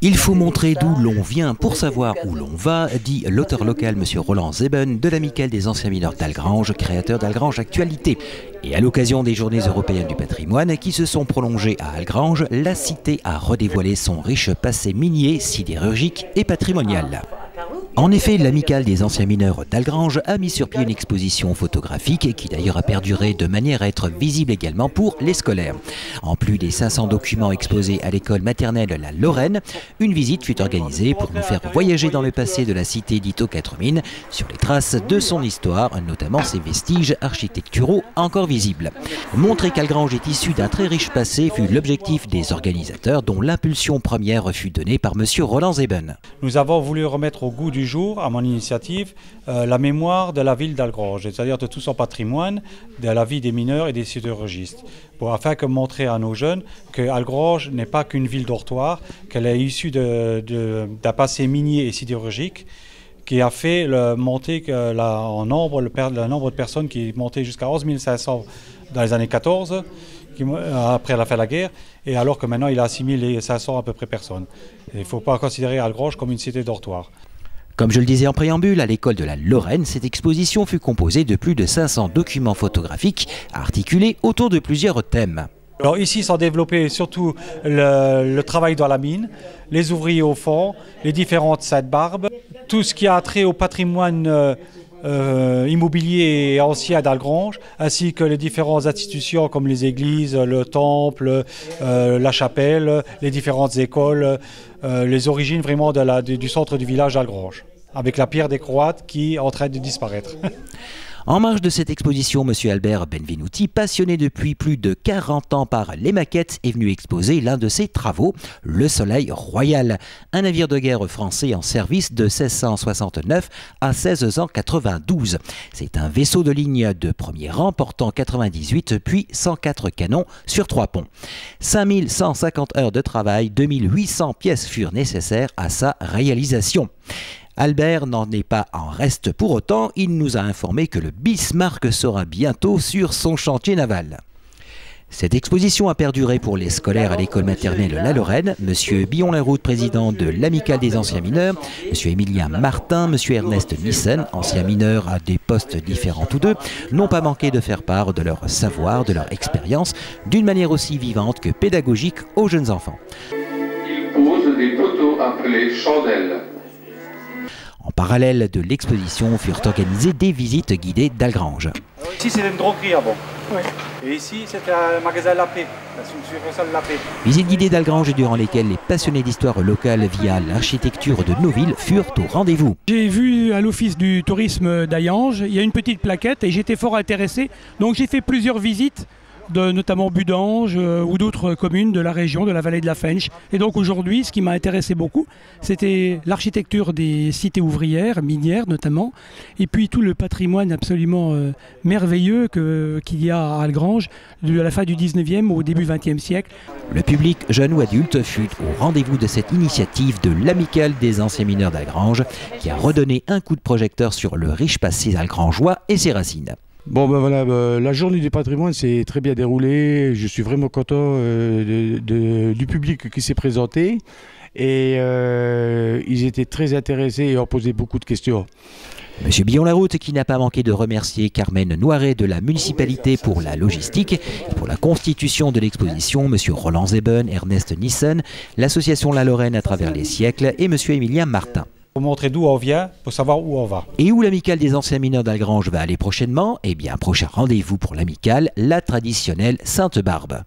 Il faut montrer d'où l'on vient pour savoir où l'on va, dit l'auteur local M. Roland Zeben de l'Amicale des anciens mineurs d'Algrange, créateur d'Algrange Actualité. Et à l'occasion des Journées européennes du patrimoine qui se sont prolongées à Algrange, la cité a redévoilé son riche passé minier, sidérurgique et patrimonial. En effet, l'Amicale des anciens mineurs d'Algrange a mis sur pied une exposition photographique qui d'ailleurs a perduré de manière à être visible également pour les scolaires. En plus des 500 documents exposés à l'école maternelle La Lorraine, une visite fut organisée pour nous faire voyager dans le passé de la cité dite aux Quatre Mines, sur les traces de son histoire, notamment ses vestiges architecturaux encore visibles. Montrer qu'Algrange est issu d'un très riche passé fut l'objectif des organisateurs, dont l'impulsion première fut donnée par M. Roland Zeben. Nous avons voulu remettre au goût du jour, à mon initiative, la mémoire de la ville d'Algrange, c'est-à-dire de tout son patrimoine, de la vie des mineurs et des sidérurgistes, afin de montrer à nos jeunes que Algrange n'est pas qu'une ville dortoir, qu'elle est issue d'un passé minier et sidérurgique, qui a fait monter en nombre, le nombre de personnes qui est monté jusqu'à 11 500 dans les années 14, après la fin de la guerre, et alors que maintenant il a 6 500 à peu près personnes. Il ne faut pas considérer Algrange comme une cité dortoir. Comme je le disais en préambule, à l'école de la Lorraine, cette exposition fut composée de plus de 500 documents photographiques articulés autour de plusieurs thèmes. Alors ici sont développés surtout le travail dans la mine, les ouvriers au fond, les différentes Sainte-Barbe, tout ce qui a trait au patrimoine immobilier et ancien d'Algrange, ainsi que les différentes institutions comme les églises, le temple, la chapelle, les différentes écoles, les origines vraiment du centre du village d'Algrange, avec la pierre des Croates qui est en train de disparaître. En marge de cette exposition, M. Albert Benvenuti, passionné depuis plus de 40 ans par les maquettes, est venu exposer l'un de ses travaux, le Soleil Royal, un navire de guerre français en service de 1669 à 1692. C'est un vaisseau de ligne de premier rang portant 98 puis 104 canons sur 3 ponts. 5150 heures de travail, 2800 pièces furent nécessaires à sa réalisation. Albert n'en est pas en reste pour autant, il nous a informé que le Bismarck sera bientôt sur son chantier naval. Cette exposition a perduré pour les scolaires à l'école maternelle La Lorraine. M. Billon-Laroute, président de l'Amicale des anciens mineurs, M. Émilien Martin, M. Ernest Nissen, anciens mineurs à des postes différents tous deux, n'ont pas manqué de faire part de leur savoir, de leur expérience, d'une manière aussi vivante que pédagogique aux jeunes enfants. Il pose des poteaux appelés chandelles. En parallèle de l'exposition furent organisées des visites guidées d'Algrange. Ici c'était une droguerie avant. Oui. Et ici c'était un magasin La Paix, la succursale La Paix. Visites guidées d'Algrange durant lesquelles les passionnés d'histoire locale via l'architecture de nos villes furent au rendez-vous. J'ai vu à l'office du tourisme d'Ayange, il y a une petite plaquette et j'étais fort intéressé. Donc j'ai fait plusieurs visites, notamment Budange ou d'autres communes de la région, de la vallée de la Fensch. Et donc aujourd'hui, ce qui m'a intéressé beaucoup, c'était l'architecture des cités ouvrières, minières notamment, et puis tout le patrimoine absolument merveilleux qu'il y a à Algrange, à la fin du 19e au début 20e siècle. Le public, jeune ou adulte, fut au rendez-vous de cette initiative de l'Amicale des anciens mineurs d'Algrange, qui a redonné un coup de projecteur sur le riche passé algrangeois et ses racines. Bon ben voilà, la journée du patrimoine s'est très bien déroulée, je suis vraiment content du public qui s'est présenté et ils étaient très intéressés et ont posé beaucoup de questions. M. Billon-Laroute qui n'a pas manqué de remercier Carmen Noiret de la municipalité pour la logistique et pour la constitution de l'exposition, M. Roland Zeben, Ernest Nissen, l'association La Lorraine à travers les siècles et M. Émilien Martin. Pour montrer d'où on vient, pour savoir où on va. Et où l'Amicale des anciens mineurs d'Algrange va aller prochainement? Eh bien, prochain rendez-vous pour l'Amicale, la traditionnelle Sainte-Barbe.